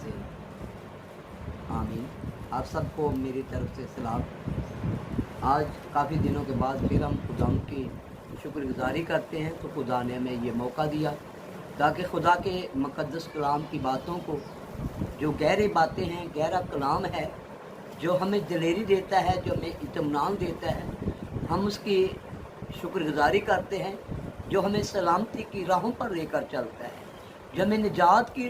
से आमीन। आप सबको मेरी तरफ से सलाम। आज काफ़ी दिनों के बाद फिर हम खुदा की शुक्रगुजारी करते हैं, तो खुदा ने हमें ये मौका दिया ताकि खुदा के मुक़द्दस कलाम की बातों को, जो गहरी बातें हैं, गहरा कलाम है, जो हमें दिलेरी देता है, जो हमें इत्मीनान देता है, हम उसकी शुक्रगुजारी करते हैं। जो हमें सलामती की राहों पर लेकर चलता है, जो हमें निजात की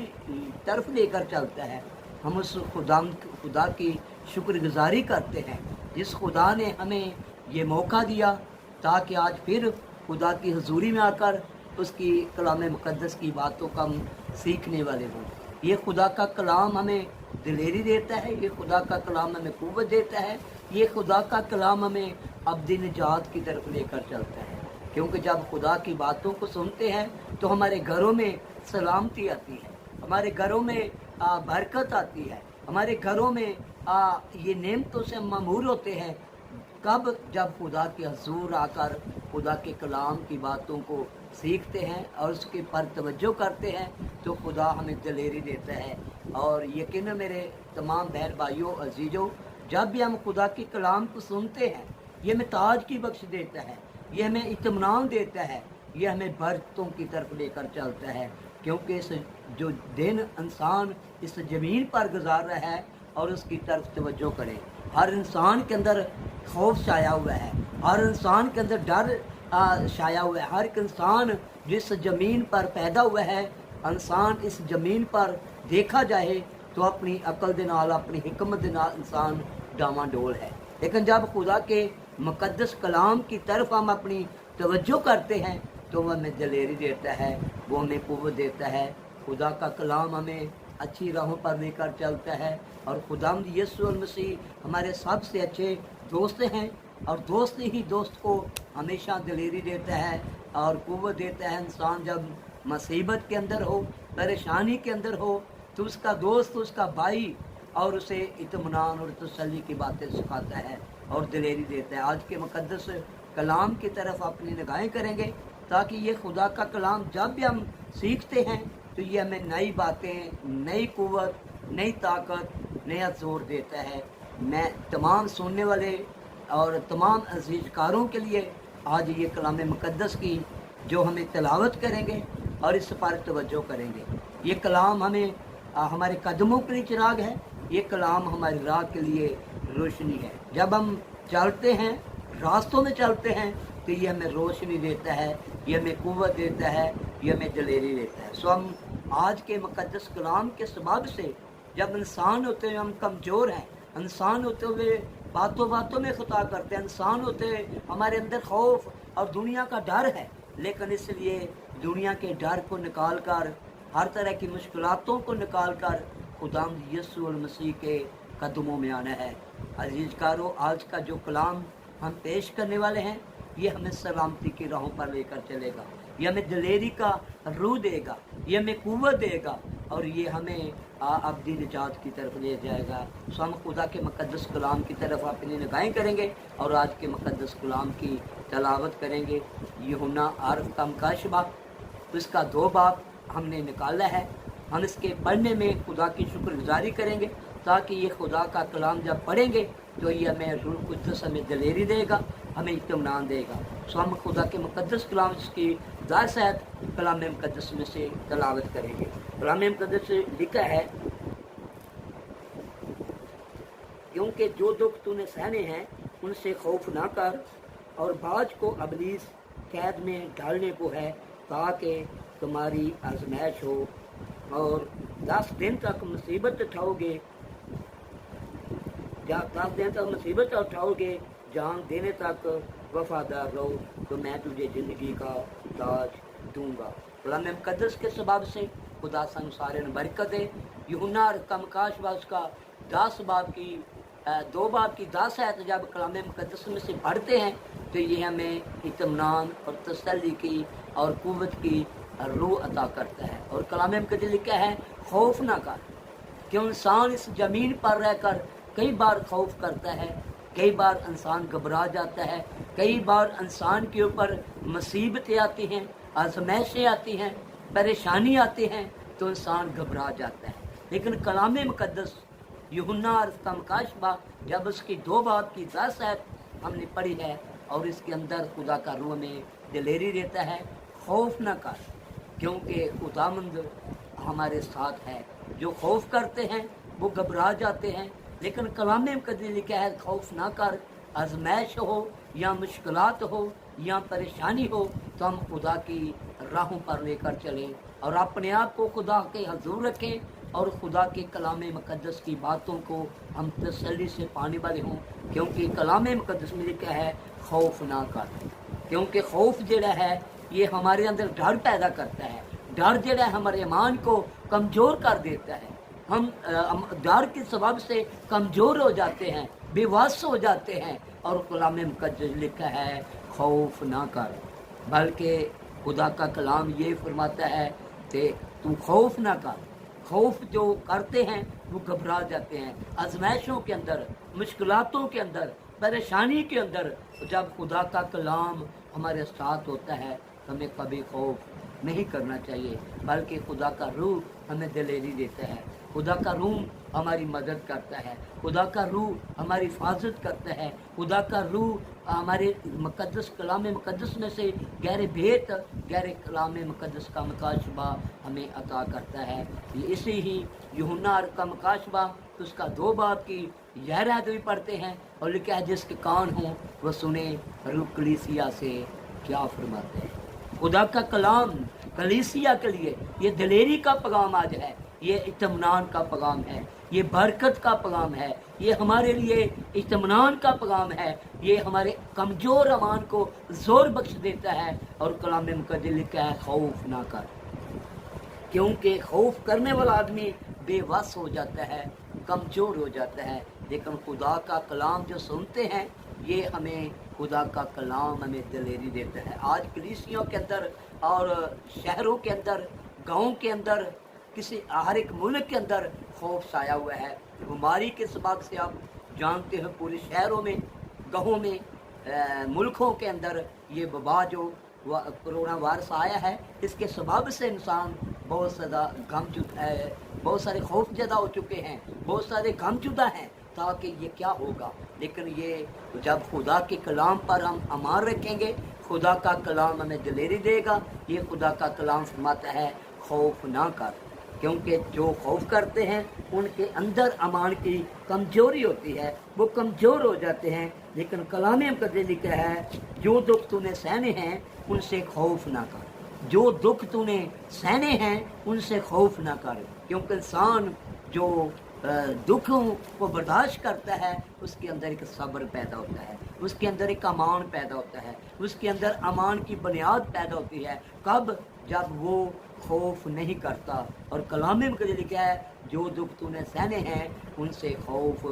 तरफ लेकर चलता है, हम उस खुदा की शुक्रगुजारी करते हैं जिस खुदा ने हमें ये मौका दिया ताकि आज फिर खुदा की हुजूरी में आकर उसकी कलाम मुक़द्दस की बातों का हम सीखने वाले हों। ये खुदा का कलाम हमें दिलेरी देता है, ये खुदा का कलाम हमें क़ुव्वत देता है, ये खुदा का कलाम हमें अब्दी निजात की तरफ लेकर चलता है। क्योंकि जब खुदा की बातों को सुनते हैं तो हमारे घरों में सलामती आती है, हमारे घरों में बरकत आती है, हमारे घरों में ये नेमतों से मामूर होते हैं। कब? जब खुदा के हजूर आकर खुदा के कलाम की बातों को सीखते हैं और उसके पर तवज्जो करते हैं, तो खुदा हमें दिलेरी देता है। और यकीन मेरे तमाम बहन भाइयों अजीज़ों, जब भी हम खुदा के कलाम को सुनते हैं, ये हमें ताज की बख्श देता है, ये हमें इत्मीनान देता है, ये हमें बरकतों की तरफ लेकर चलता है। क्योंकि इस जो दिन इंसान इस ज़मीन पर गुजार रहा है और उसकी तरफ तवज्जो करे, हर इंसान के अंदर खौफ छाया हुआ है, हर इंसान के अंदर डर छाया हुआ है। हर एक इंसान जिस ज़मीन पर पैदा हुआ है, इंसान इस ज़मीन पर देखा जाए तो अपनी अकल दे नाल, अपनी हिकमत दे नाल इंसान डामाडोल है। लेकिन जब खुदा के मुक़द्दस कलाम की तरफ हम अपनी तवज्जो करते हैं तो वह हमें दिलेरी देता है, वो हमें क़ुव्वत देता है। खुदा का कलाम हमें अच्छी राहों पर लेकर चलता है और खुदावंद यीशु मसीह हमारे सबसे अच्छे दोस्त हैं और दोस्त ही दोस्त को हमेशा दिलेरी देता है और क़ुव्वत देता है। इंसान जब मुसीबत के अंदर हो, परेशानी के अंदर हो, तो उसका दोस्त, उसका भाई और उसे इत्मीनान और तसल्ली की बातें सिखाता है और दिलेरी देता है। आज के मुक़द्दस कलाम की तरफ अपनी निगाहें करेंगे ताकि ये खुदा का कलाम जब भी हम सीखते हैं तो ये हमें नई बातें, नई क़ुव्वत, नई ताकत, नया जोर देता है। मैं तमाम सुनने वाले और तमाम अज़ीज़कारों के लिए आज ये कलाम मुक़द्दस की जो हमें तिलावत करेंगे और इस पर तवज्जो करेंगे। ये कलाम हमें हमारे कदमों के लिए चिराग है, ये कलाम हमारी राह के लिए रोशनी है। जब हम चलते हैं, रास्तों में चलते हैं, तो ये हमें रोशनी देता है, ये हमें क़ुव्वत देता है, ये हमें दिलेरी देता है। सो हम आज के मुक़द्दस कलाम के सबब से, जब इंसान होते हुए हम कमज़ोर हैं, इंसान होते हुए बातों बातों में ख़ता करते हैं, इंसान होते हुए हमारे अंदर खौफ और दुनिया का डर है, लेकिन इसलिए दुनिया के डर को निकाल कर, हर तरह की मुश्किलातों को निकाल कर खुदावंद यीशु मसीह के कदमों में आना है। अज़ीज़कारों, आज का जो कलाम हम पेश करने वाले हैं, ये हमें सलामती की राहों पर लेकर चलेगा, ये हमें दिलेरी का रूह देगा, ये हमें क़ुव्वत देगा और ये हमें अब्दी निजात की तरफ ले जाएगा। सो हम खुदा के मुक़द्दस कलाम की तरफ अपनी निगाहें करेंगे और आज के मुक़द्दस कलाम की तलावत करेंगे। यूहन्ना आरफ का मुकाशबा, उसका 2 बाब हमने निकाला है। हम इसके पढ़ने में खुदा की शुक्रगुजारी करेंगे ताकि ये खुदा का कलाम जब पढ़ेंगे तो ये हमें रूह कुद्दस हमें दिलेरी देगा, हमें इत्मीनान देगा। सो हम खुदा के मुक़द्दस कलाम की दासत कलाम मुक़द्दस में से तलावत करेंगे। कलाम मुक़द्दस से लिखा है, क्योंकि जो दुख तूने सहने हैं उनसे खौफ ना कर, और बाज को अबलीस कैद में डालने को है ताकि तुम्हारी आजमाइश हो, और 10 दिन तक मुसीबत उठाओगे, 10 दिन तक मुसीबत उठाओगे, जान देने तक वफादार रहो तो मैं तुझे ज़िंदगी का ताज दूंगा। कलाम मुक़द्दस के सबब से खुदा संसार ने बरकत दे। यूहन्ना का मुकाशबा उसका 10 बाब की 2 बाब की 10 आयत जब कलाम मुक़द्दस में से पढ़ते हैं तो ये हमें इत्मीनान और तसल्ली की और क़ुव्वत की रूह अता करता है। और कलाम मुक़द्दस लिखा है, खौफ ना कर, क्यों इंसान इस ज़मीन पर रहकर कई बार खौफ करता है, कई बार इंसान घबरा जाता है, कई बार इंसान के ऊपर मुसीबतें आती हैं, आज़माइशें आती हैं, परेशानी आती हैं तो इंसान घबरा जाता है। لیکن کلام مقدس यूहन्ना और मुकाशबा जब उसकी 2 बाब की 10 आयत हमने पढ़ी है और इसके अंदर खुदा का रूह में दिलेरी देता है, खौफ न कर क्योंकि खुदामंद हमारे साथ है। जो खौफ करते हैं वो घबरा जाते हैं, लेकिन कलाम मुकद्दस लिखा है खौफ ना कर, आजमाइश हो या मुश्किलात हो या परेशानी हो तो हम खुदा की राहों पर लेकर चलें और अपने आप को खुदा के हजूर रखें और खुदा के कलाम मुकद्दस की बातों को हम तसल्ली से पाने वाले हों, क्योंकि कलाम मुकद्दस में लिखा है खौफ ना कर। क्योंकि खौफ जड़ा है ये हमारे अंदर डर पैदा करता है, डर जड़ा हमारे ईमान को कमज़ोर कर देता है। हम डर के सबब से कमज़ोर हो जाते हैं, बेवस हो जाते हैं, और कलाम मुकद्दस लिखा है खौफ ना कर, बल्कि खुदा का कलाम ये फरमाता है कि तू खौफ ना कर। खौफ जो करते हैं वो घबरा जाते हैं। आजमाइशों के अंदर, मुश्किलातों के अंदर, परेशानी के अंदर जब खुदा का कलाम हमारे साथ होता है तो हमें कभी खौफ नहीं करना चाहिए, बल्कि खुदा का रूह हमें दिलेरी देता है, खुदा का रूह हमारी मदद करता है, खुदा का रूह हमारी हिफाजत करता है, खुदा का रूह हमारे मुकद्दस कलाम मुकद्दस में से गहरे भेद, गहरे कलाम मुकद्दस का मुकाशबा हमें अता करता है। ये इसी ही यूहन्ना का मुकाशबा उसका 2 बाब की 11 आयत भी पढ़ते हैं और लिखा है जिसके कान हों वो सुने रूह कलीसिया से क्या फरमाते हैं। खुदा का कलाम कलीसिया के लिए ये दिलेरी का पैगाम आज है, ये इत्मीनान का पैगाम है, ये बरकत का पैगाम है, ये हमारे लिए इत्मीनान का पैगाम है, ये हमारे कमज़ोर ईमान को जोर बख्श देता है। और कलाम मुकद्दस लिखा है खौफ ना कर, क्योंकि खौफ करने वाला आदमी बेवस हो जाता है, कमज़ोर हो जाता है। लेकिन खुदा का कलाम जो सुनते हैं ये हमें खुदा का कलाम हमें दिलेरी देता है। आज कलीसियों के अंदर और शहरों के अंदर, गाँव के अंदर, किसी हर एक मुल्क के अंदर खौफ छाया हुआ है। बीमारी के सबब से आप जानते हो पूरे शहरों में, गाँवों में, मुल्कों के अंदर ये वबा जो कोरोना वायरस आया है, इसके सबब से इंसान बहुत ज़्यादा गमचुदा है, बहुत सारे खौफ ज़्यादा हो चुके हैं, बहुत सारे गमचुदा हैं ताकि ये क्या होगा। लेकिन ये जब खुदा के कलाम पर हम अमान रखेंगे, खुदा का कलाम हमें दिलेरी देगा। ये खुदा का कलाम फरमाता है खौफ ना कर, क्योंकि जो खौफ करते हैं उनके अंदर अमान की कमज़ोरी होती है, वो कमज़ोर हो जाते हैं। लेकिन कलाम मुकद्दस लिखा है जो दुख तूने सहने हैं उनसे खौफ ना कर, जो दुख तूने सहने हैं उनसे खौफ ना कर। क्योंकि इंसान जो दुखों को बर्दाश्त करता है उसके अंदर एक सब्र पैदा होता है, उसके अंदर एक अमान पैदा होता है, उसके अंदर अमान की बुनियाद पैदा होती है। कब? जब वो खौफ नहीं करता। और कलाम में लिखा है जो दुख तूने सहने हैं उनसे खौफ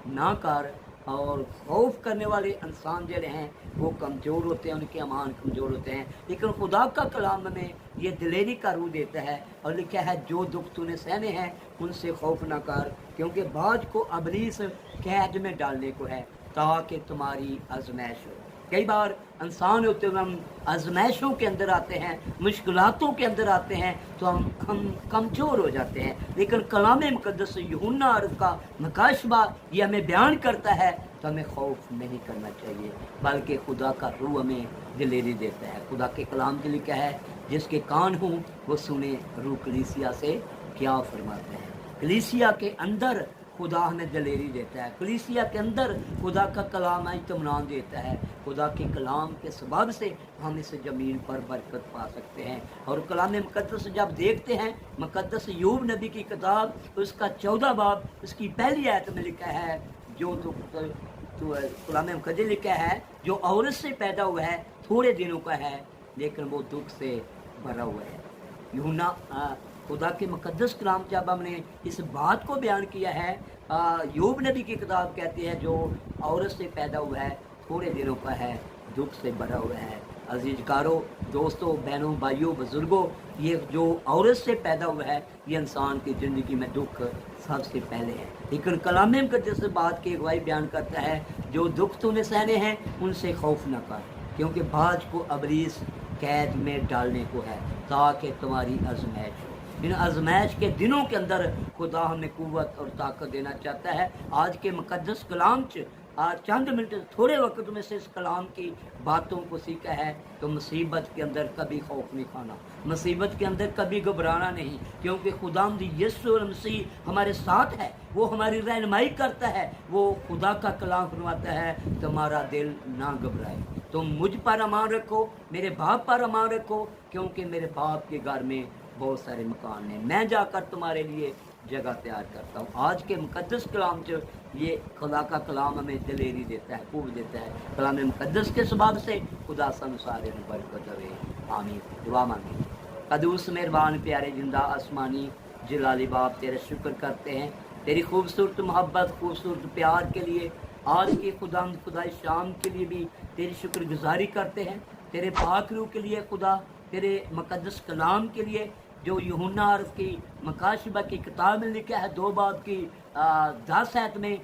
ना कर। और खौफ करने वाले इंसान जो हैं वो कमज़ोर होते हैं, उनके अमान कमज़ोर होते हैं। लेकिन खुदा का कलाम में ये दिलेरी का रूह देता है और लिखा है जो दुख तूने सहने हैं उनसे खौफ ना कर, क्योंकि बाज को अबलीस कैद में डालने को है ताकि तुम्हारी आजमाइश हो। कई बार इंसान होते हुए हम आजमाइशों के अंदर आते हैं, मुश्किलातों के अंदर आते हैं तो हम कमज़ोर हो जाते हैं। लेकिन कलाम मुकद्दस यूहन्ना का मुकाशबा ये हमें बयान करता है तो हमें खौफ नहीं करना चाहिए, बल्कि खुदा का रूह हमें दिलेरी देता है। खुदा के कलाम के लिखा है जिसके कान हों वो सुने रूह कलीसिया से क्या फरमाते हैं। कलीसिया के अंदर खुदा हमें दिलेरी देता है, कलीसिया के अंदर खुदा का कलाम इत्मीनान देता है। खुदा के कलाम के सबब से हम इस ज़मीन पर बरकत पा सकते हैं। और कलाम मुकद्दस जब देखते हैं, मुकद्दस यूब नबी की किताब उसका 14 बाब उसकी पहली आयत में लिखा है जो कलाम मुकद्दस लिखा है जो औरत से पैदा हुआ है थोड़े दिनों का है लेकिन वो दुख से भरा हुआ है। यूहन्ना खुदा के मुकद्दस कलाम जब हमने इस बात को बयान किया है, यूब नबी की किताब कहती है जो औरत से पैदा हुआ है थोड़े दिनों का है, दुख से भरा हुआ है। अजीज़कारों, दोस्तों, बहनों, भाइयों, बुज़ुर्गों, ये जो औरत से पैदा हुआ है ये इंसान की ज़िंदगी में दुख सबसे पहले है। लेकिन कलाम मुकद्दस बात की अगुवाई बयान करता है जो दुख तूने सहने हैं उनसे खौफ न कर, क्योंकि बाज को अबलीस कैद में डालने को है ताकि तुम्हारी आजमाइश हो। इन आजमाइश के दिनों के अंदर खुदा हमें कुव्वत और ताकत देना चाहता है। आज के मुकद्दस कलाम च आज चंद मिनट थोड़े वक्त में से इस कलाम की बातों को सीखा है तो मुसीबत के अंदर कभी खौफ नहीं खाना, मुसीबत के अंदर कभी घबराना नहीं, क्योंकि खुदावंद यीशु मसीह हमारे साथ है, वो हमारी रहनुमाई करता है। वो खुदा का कलाम फरमाता है तुम्हारा दिल ना घबराए, तुम मुझ पर अमान रखो, मेरे बाप पर अमान रखो, क्योंकि मेरे बाप के घर में बहुत सारे मकान हैं, मैं जाकर तुम्हारे लिए जगह तैयार करता हूँ। आज के मुकद्दस कलाम जो ये खुदा का कलाम हमें दिलेरी देता है, खूब देता है। कलाम मुकद्दस के सबब से खुदा सन सारे बरकत दे। आमीन। दुआ मांगे। कदूस मेहरबान प्यारे जिंदा आसमानी जलाली बाप तेरा शुक्र करते हैं तेरी खूबसूरत मोहब्बत खूबसूरत प्यार के लिए। आज की खुदाई शाम के लिए भी तेरी शुक्रगुजारी करते हैं, तेरे पाक रूह के लिए खुदा, तेरे मुकद्दस कलाम के लिए जो यूहन्ना की मकाशिबा की किताब में लिखा है 2 बाब की 10 आयत में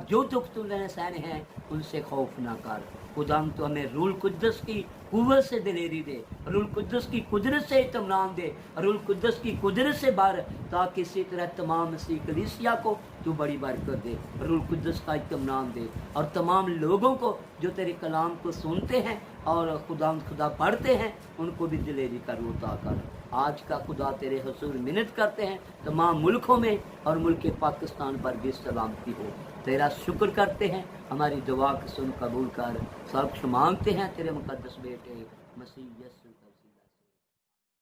जो दुख तूने सहने हैं उनसे खौफ ना कर। खुदा तो हमें रूल कुद्दस की कुव्वत से दिलेरी दे, रूल कुद्दस की कुदरत से इत्मीनान दे, रूल कुद्दस की कुदरत से बार, ताकि इसी तरह तमाम मसीह कलीसिया को तू बड़ी बरकत दे, रूल कुद्दस का इत्मीनान दे, और तमाम लोगों को जो तेरे कलाम को सुनते हैं और खुदा पढ़ते हैं उनको भी दिलेरी का रूह अता कर। आज का खुदा तेरे हुजूर मिन्नत करते हैं तमाम मुल्कों में और मुल्क पाकिस्तान पर भी सलामती हो। तेरा शुक्र करते हैं, हमारी दुआ को सुन कबूल कर। सब कुछ मांगते हैं तेरे मुकद्दस बेटे मसीह यीशु।